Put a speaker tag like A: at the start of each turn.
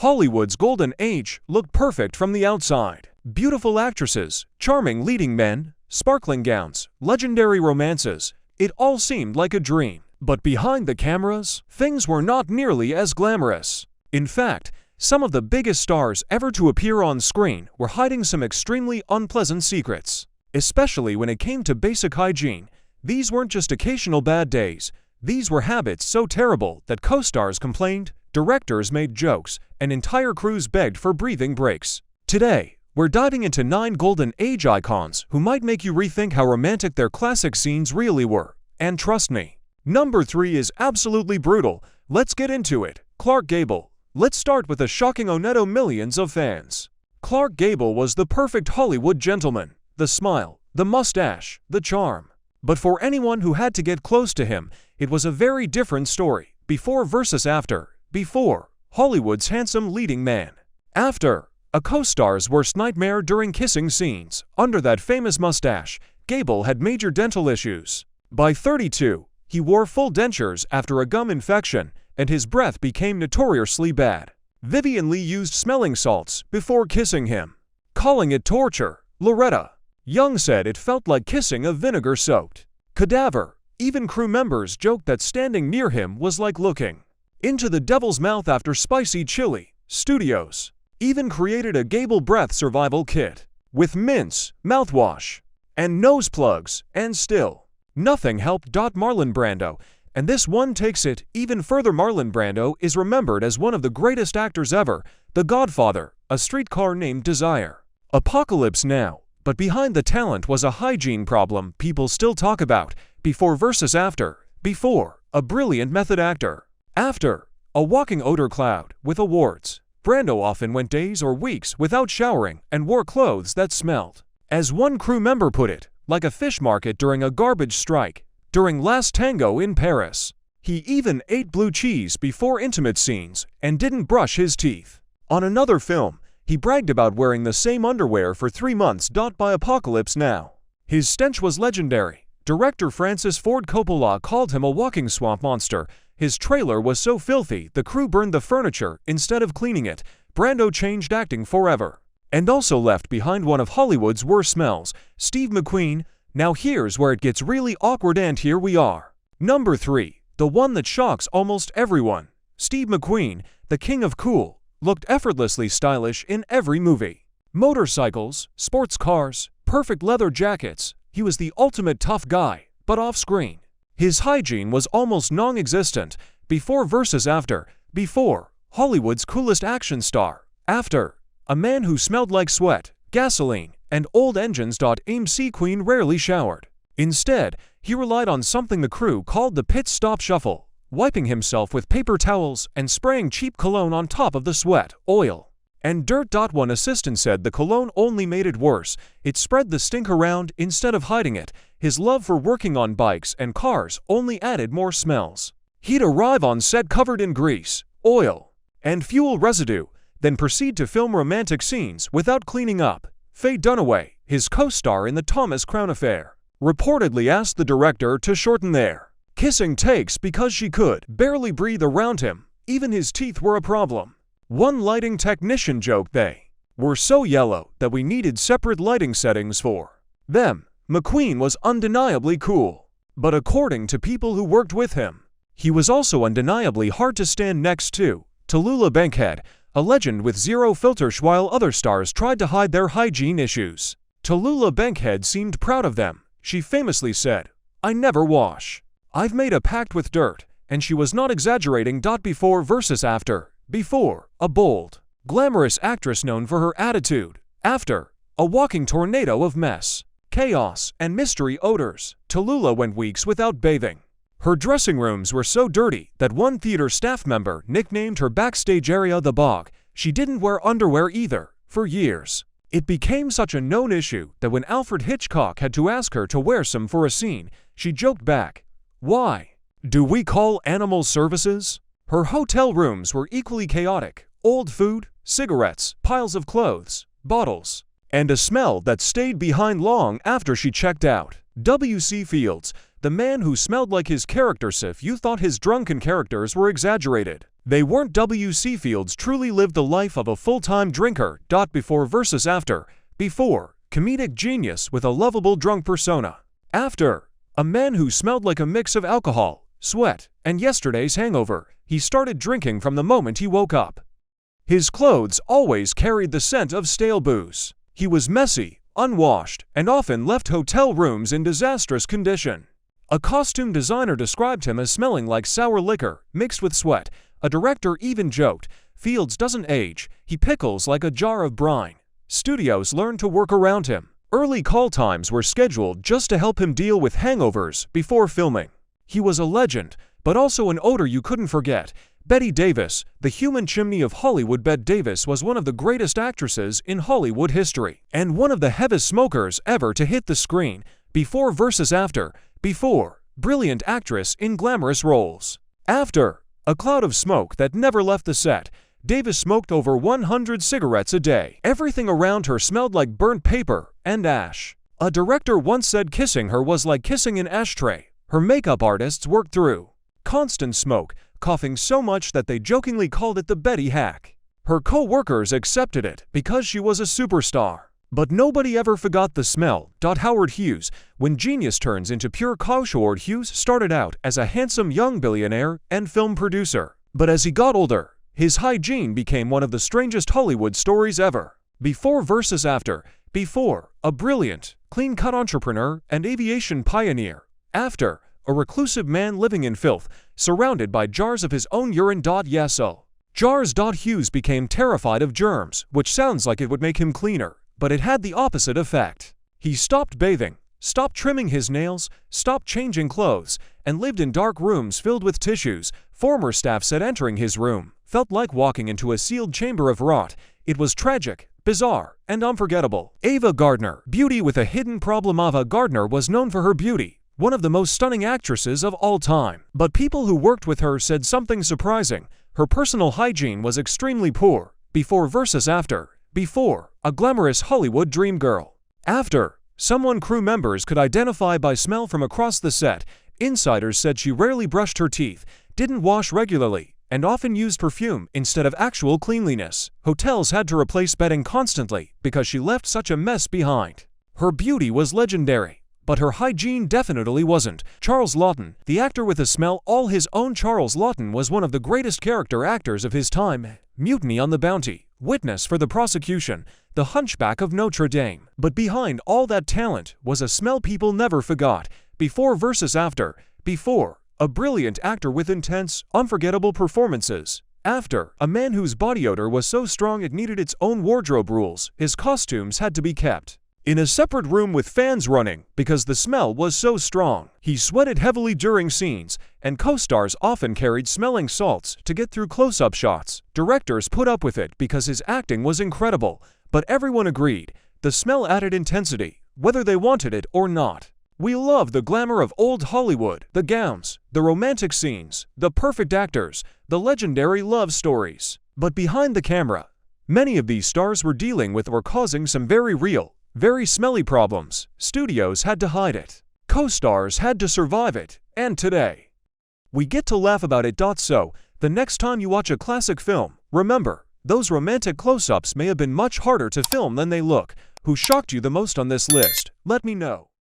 A: Hollywood's golden age looked perfect from the outside. Beautiful actresses, charming leading men, sparkling gowns, legendary romances. It all seemed like a dream. But behind the cameras, things were not nearly as glamorous. In fact, some of the biggest stars ever to appear on screen were hiding some extremely unpleasant secrets. Especially when it came to basic hygiene, these weren't just occasional bad days. These were habits so terrible that co-stars complained, directors made jokes, and entire crews begged for breathing breaks. Today, we're diving into 9 golden age icons who might make you rethink how romantic their classic scenes really were. And trust me, number 3 is absolutely brutal. Let's get into it. Clark Gable. Let's start with the shocking Onetto millions of fans. Clark Gable was the perfect Hollywood gentleman. The smile, the mustache, the charm. But for anyone who had to get close to him, it was a very different story. Before versus after. Before, Hollywood's handsome leading man. After, a co-star's worst nightmare during kissing scenes. Under that famous mustache, Gable had major dental issues. By 32, he wore full dentures after a gum infection, and his breath became notoriously bad. Vivien Leigh used smelling salts before kissing him, calling it torture. Loretta Young said it felt like kissing a vinegar-soaked cadaver. Even crew members joked that standing near him was like looking into the devil's mouth after spicy chili. Studios even created a Gable breath survival kit with mints, mouthwash, and nose plugs, and still nothing helped. Marlon Brando, and this one takes it even further. Marlon Brando is remembered as one of the greatest actors ever. The Godfather, A Streetcar Named Desire, Apocalypse Now. But behind the talent was a hygiene problem people still talk about. Before versus after. Before, a brilliant method actor. After, a walking odor cloud with awards. Brando often went days or weeks without showering and wore clothes that smelled. As one crew member put it, like a fish market during a garbage strike. During Last Tango in Paris, he even ate blue cheese before intimate scenes and didn't brush his teeth. On another film, he bragged about wearing the same underwear for 3 months. By Apocalypse Now, his stench was legendary. Director Francis Ford Coppola called him a walking swamp monster. His trailer was so filthy the crew burned the furniture instead of cleaning it. Brando changed acting forever, and also left behind one of Hollywood's worst smells. Steve McQueen. Now here's where it gets really awkward, and here we are. Number 3, the one that shocks almost everyone. Steve McQueen, the king of cool, looked effortlessly stylish in every movie. Motorcycles, sports cars, perfect leather jackets. He was the ultimate tough guy, but off-screen, his hygiene was almost non-existent. Before versus after. Before, Hollywood's coolest action star. After, a man who smelled like sweat, gasoline, and old engines. MC Queen rarely showered. Instead, he relied on something the crew called the pit stop shuffle, wiping himself with paper towels and spraying cheap cologne on top of the sweat, oil, and dirt. One assistant said the cologne only made it worse. It spread the stink around instead of hiding it. His love for working on bikes and cars only added more smells. He'd arrive on set covered in grease, oil, and fuel residue, then proceed to film romantic scenes without cleaning up. Faye Dunaway, his co-star in the Thomas Crown Affair, reportedly asked the director to shorten their kissing takes because she could barely breathe around him. Even his teeth were a problem. One lighting technician joked they were so yellow that we needed separate lighting settings for them. McQueen was undeniably cool, but according to people who worked with him, he was also undeniably hard to stand next to. Tallulah Bankhead, a legend with zero filter. While other stars tried to hide their hygiene issues, Tallulah Bankhead seemed proud of them. She famously said, "I never wash. I've made a pact with dirt," and she was not exaggerating. Before versus after. Before, a bold, glamorous actress known for her attitude. After, a walking tornado of mess, chaos, and mystery odors. Tallulah went weeks without bathing. Her dressing rooms were so dirty that one theater staff member nicknamed her backstage area the bog. She didn't wear underwear either. For years, it became such a known issue that when Alfred Hitchcock had to ask her to wear some for a scene, she joked back, "Why do we call animal services?" Her hotel rooms were equally chaotic. Old food, cigarettes, piles of clothes, bottles, and a smell that stayed behind long after she checked out. W.C. Fields, the man who smelled like his characters. If you thought his drunken characters were exaggerated, They weren't. W.C. Fields truly lived the life of a full-time drinker. Before versus after. Before, comedic genius with a lovable drunk persona. After, a man who smelled like a mix of alcohol, sweat, and yesterday's hangover. He started drinking from the moment he woke up. His clothes always carried the scent of stale booze. He was messy, unwashed, and often left hotel rooms in disastrous condition. A costume designer described him as smelling like sour liquor mixed with sweat. A director even joked, "Fields doesn't age, he pickles like a jar of brine." Studios learned to work around him. Early call times were scheduled just to help him deal with hangovers before filming. He was a legend, but also an odor you couldn't forget. Bette Davis, the human chimney of Hollywood. Bette Davis was one of the greatest actresses in Hollywood history, and one of the heaviest smokers ever to hit the screen. Before versus after. Before, brilliant actress in glamorous roles. After, a cloud of smoke that never left the set. Davis smoked over 100 cigarettes a day. Everything around her smelled like burnt paper and ash. A director once said kissing her was like kissing an ashtray. Her makeup artists worked through constant smoke, coughing so much that they jokingly called it the Betty hack. Her co-workers accepted it because she was a superstar. But nobody ever forgot the smell. Howard Hughes, when genius turns into pure chaos. Howard Hughes started out as a handsome young billionaire and film producer. But as he got older, his hygiene became one of the strangest Hollywood stories ever. Before versus after. Before, a brilliant, clean-cut entrepreneur and aviation pioneer. After, a reclusive man living in filth, surrounded by jars of his own urine. Yes, so. Jars. Hughes became terrified of germs, which sounds like it would make him cleaner, but it had the opposite effect. He stopped bathing, stopped trimming his nails, stopped changing clothes, and lived in dark rooms filled with tissues. Former staff said entering his room felt like walking into a sealed chamber of rot. It was tragic, bizarre, and unforgettable. Ava Gardner, beauty with a hidden problem. Ava Gardner was known for her beauty, one of the most stunning actresses of all time. But people who worked with her said something surprising. Her personal hygiene was extremely poor. Before versus after. Before, a glamorous Hollywood dream girl. After, someone crew members could identify by smell from across the set. Insiders said she rarely brushed her teeth, didn't wash regularly, and often used perfume instead of actual cleanliness. Hotels had to replace bedding constantly because she left such a mess behind. Her beauty was legendary, but her hygiene definitely wasn't. Charles Laughton, the actor with a smell all his own. Charles Laughton was one of the greatest character actors of his time. Mutiny on the Bounty, witness for the prosecution, The Hunchback of Notre Dame. But behind all that talent was a smell people never forgot. Before versus after. Before, a brilliant actor with intense, unforgettable performances. After, a man whose body odor was so strong it needed its own wardrobe rules. His costumes had to be kept in a separate room with fans running because the smell was so strong. He sweated heavily during scenes, and co-stars often carried smelling salts to get through close-up shots. Directors put up with it because his acting was incredible, but everyone agreed the smell added intensity, whether they wanted it or not. We love the glamour of old Hollywood, the gowns, the romantic scenes, the perfect actors, the legendary love stories. But behind the camera, many of these stars were dealing with or causing some very real, very smelly problems. Studios had to hide it. Co-stars had to survive it. And today, we get to laugh about it. So, the next time you watch a classic film, remember, those romantic close-ups may have been much harder to film than they look. Who shocked you the most on this list? Let me know.